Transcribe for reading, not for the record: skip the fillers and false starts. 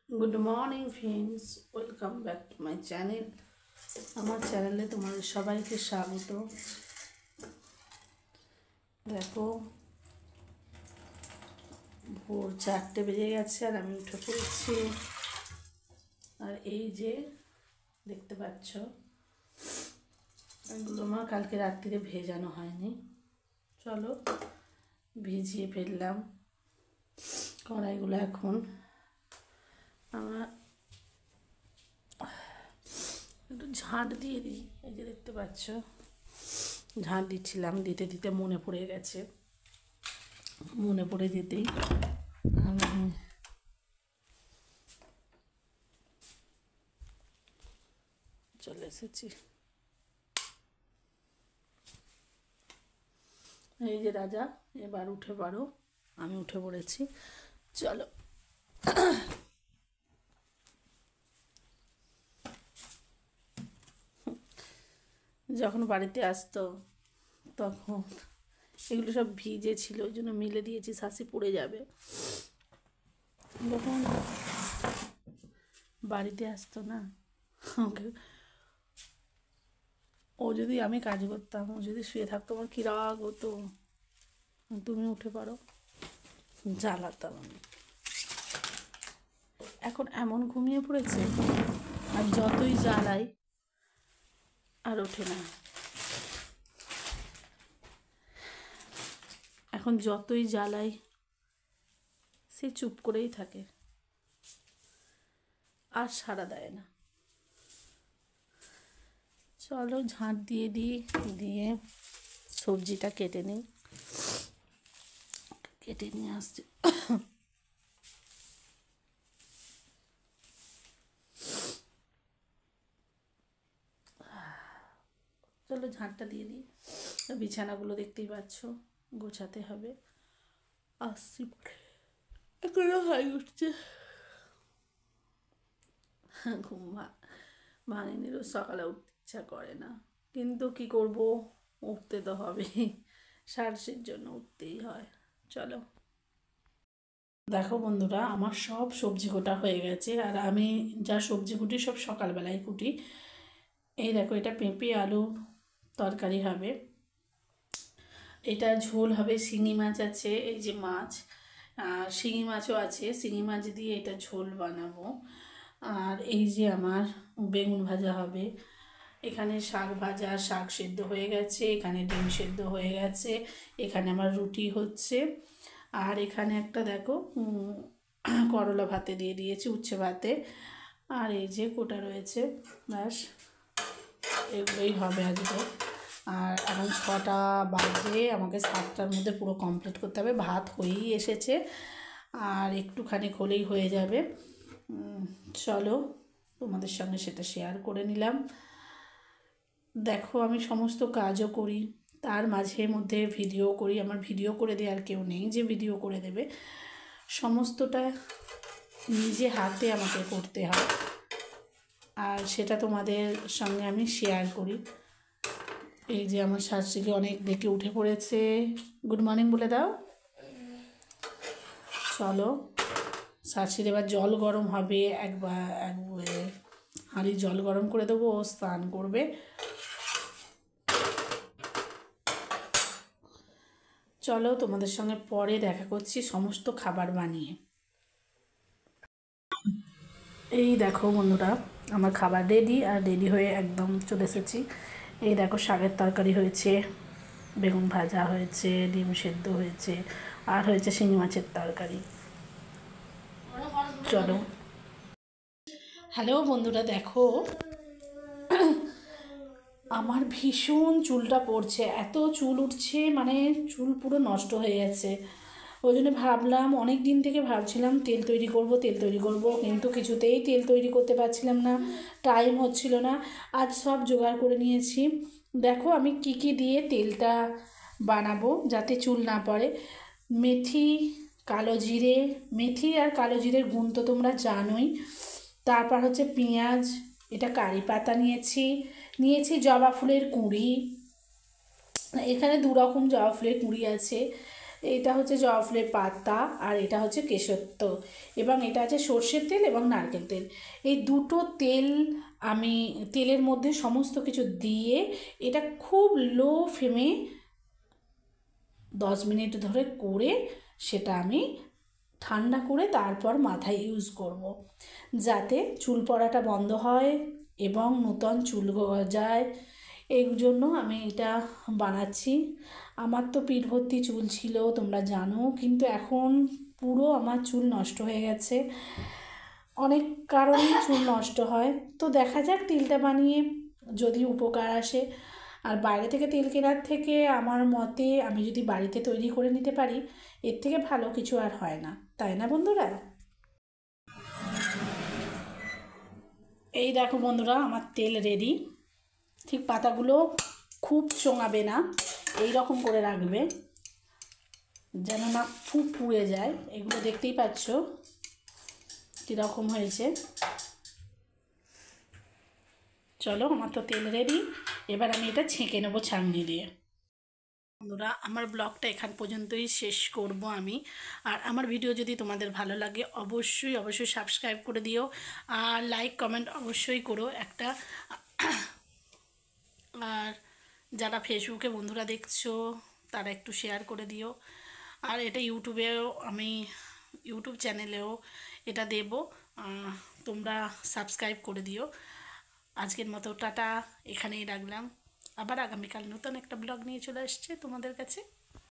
Good morning friends, welcome back to my channel. আমার চ্যানেলে তোমাদের সবাইকে স্বাগত। দেখো, ভোর 4টে বেজে গেছে আর আমি উঠে পড়েছি। আর এই যে দেখতে পাচ্ছ, এগুলো আমার কালকে রাত্রিরে ভেজানো হয়নি। চলো ভিজিয়ে ফেললাম কড়াইগুলো। এখন আমার একটু ঝাঁট দিয়ে দিই। এই যে দেখতে পাচ্ছ, ঝাঁট দিচ্ছিলাম, দিতে দিতে মনে পড়ে গেছে। মনে পড়ে যেতেই আমি চলে এসেছি। এই যে রাজা, এবার উঠে পারো। আমি উঠে পড়েছি, চলো। যখন বাড়িতে আসতো তখন এগুলো সব ভিজে ছিল, ওই জন্য মিলে দিয়েছি, শাঁসি পড়ে যাবে। যখন বাড়িতে আসতো না, ওকে ও যদি আমি কাজ করতাম, ও যদি শুয়ে থাকতো, আমার কী রাগ হতো। তুমি উঠে পারো, জ্বালাতাম আমি। এখন এমন ঘুমিয়ে পড়েছে, আর যতই জ্বালাই আর ওঠে না। এখন যতই জ্বালাই সে চুপ করেই থাকে, আর সাড়া দেয় না। চলো ঝাঁট দিয়ে দিই, দিয়ে সবজিটা কেটে নিই। কেটে নিয়ে আসছি। চলো ঝাঁটটা দিয়ে দিই। বিছানাগুলো দেখতেই পাচ্ছ, গোছাতে হবে। আসছি পরে, এখনো হাই উঠছে। ঘুম ভাঙেনি, রোজ সকালে উঠতে ইচ্ছা করে না, কিন্তু কি করব, উঠতে তো হবেই। সার্সের জন্য উঠতেই হয়। চলো দেখো বন্ধুরা, আমার সব সবজি কোটা হয়ে গেছে। আর আমি যা সবজি কুটি সব সকালবেলায় কুটি। এই দেখো, এটা পেঁপে আলু তরকারি হবে, এটা ঝোল হবে। শিঙি মাছ আছে, এই যে মাছ, আর শিঙি মাছও আছে। শিঙি মাছ দিয়ে এটা ঝোল বানাবো। আর এই যে আমার বেগুন ভাজা হবে। এখানে শাক ভাজা, শাক সেদ্ধ হয়ে গেছে, এখানে ডিম সেদ্ধ হয়ে গেছে, এখানে আমার রুটি হচ্ছে। আর এখানে একটা দেখো করলা ভাতে দিয়ে দিয়েছি, উচ্ছে ভাতে। আর এই যে কোটা রয়েছে, ব্যাস এগুলোই হবে আজকে। আর এখন 6টা বাজে, আমাকে 7টার মধ্যে পুরো কমপ্লিট করতে হবে। ভাত হয়েই এসেছে, আর একটুখানি হলেই হয়ে যাবে। চলো তোমাদের সঙ্গে সেটা শেয়ার করে নিলাম। দেখো, আমি সমস্ত কাজও করি, তার মাঝে মধ্যে ভিডিও করি। আমার ভিডিও করে দেওয়ার কেউ নেই যে ভিডিও করে দেবে, সমস্তটা নিজে হাতে আমাকে করতে হয়, আর সেটা তোমাদের সঙ্গে আমি শেয়ার করি। এই যে আমার শাশুড়ি অনেক ডেকে উঠে পড়েছে, গুড মর্নিং বলে দাও। চলো, শাশুড়ি এবার জল গরম হবে, এক হাঁড়ি জল গরম করে দেবো, ও স্নান করবে। চলো তোমাদের সঙ্গে পরে দেখা করছি সমস্ত খাবার বানিয়ে। এই দেখো বন্ধুরা, আমার খাবার রেডি, আর রেডি হয়ে একদম চলে এসেছি। এই দেখো, শাকের তরকারি হয়েছে, বেগুন ভাজা হয়েছে, ডিম সেদ্ধ হয়েছে, আর হয়েছে শিঙি মাছের তরকারি। চলো। হ্যালো বন্ধুরা, দেখো আমার ভীষণ চুলটা পড়ছে, এত চুল উঠছে, মানে চুল পুরো নষ্ট হয়ে গেছে। ওই জন্য ভাবলাম, অনেক দিন থেকে ভাবছিলাম তেল তৈরি করব, তেল তৈরি করব, কিন্তু কিছুতেই তেল তৈরি করতে পারছিলাম না, টাইম হচ্ছিল না। আজ সব জোগাড় করে নিয়েছি। দেখো আমি কি কি দিয়ে তেলটা বানাবো যাতে চুল না পড়ে। মেথি, কালো জিরে, মেথি আর কালো জিরের গুণ তো তোমরা জানোই। তারপর হচ্ছে পেঁয়াজ, এটা কারি পাতা নিয়েছি জবা ফুলের কুঁড়ি, এখানে 2 রকম জবা ফুলের কুঁড়ি আছে। এইটা হচ্ছে জবা ফুলের পাতা, আর এটা হচ্ছে কেশরত্ব, এবং এটা আছে সর্ষের তেল এবং নারকেল তেল। এই দুটো তেল আমি তেলের মধ্যে সমস্ত কিছু দিয়ে এটা খুব লো ফ্লেমে 10 মিনিট ধরে করে সেটা আমি ঠান্ডা করে তারপর মাথায় ইউজ করব, যাতে চুল পড়াটা বন্ধ হয় এবং নূতন চুল গজায়। এই জন্য আমি এটা বানাচ্ছি। আমার তো পিঠ ভর্তি চুল ছিল তোমরা জানো, কিন্তু এখন পুরো আমার চুল নষ্ট হয়ে গেছে। অনেক কারণেই চুল নষ্ট হয়, তো দেখা যাক তেলটা বানিয়ে যদি উপকার আসে। আর বাইরে থেকে তেল কেনার থেকে আমার মতে আমি যদি বাড়িতে তৈরি করে নিতে পারি, এর থেকে ভালো কিছু আর হয় না, তাই না বন্ধুরা? এই দেখো বন্ধুরা, আমার তেল রেডি। ঠিক পাতাগুলো খুব চোঙাবে না, এই রকম করে রাখবে যেন না পুড়ে যায়। এগুলো দেখতেই পাচ্ছ কীরকম হয়েছে। চলো, আমার তো তেল রেডি, এবার আমি এটা ছেঁকে নেবো ছাঁকনি দিয়ে। বন্ধুরা, আমার ব্লগটা এখান পর্যন্তই শেষ করব আমি। আর আমার ভিডিও যদি তোমাদের ভালো লাগে অবশ্যই অবশ্যই সাবস্ক্রাইব করে দিও, আর লাইক কমেন্ট অবশ্যই করো একটা। আর যারা ফেসবুকে বন্ধুরা দেখছো তারা একটু শেয়ার করে দিও। আর এটা ইউটিউবেও আমি ইউটিউব চ্যানেলেও এটা দেব, তোমরা সাবস্ক্রাইব করে দিও। আজকের মতো টাটা, এখানেই রাখলাম। আবার আগামীকাল নতুন একটা ব্লগ নিয়ে চলে আসছে তোমাদের কাছে।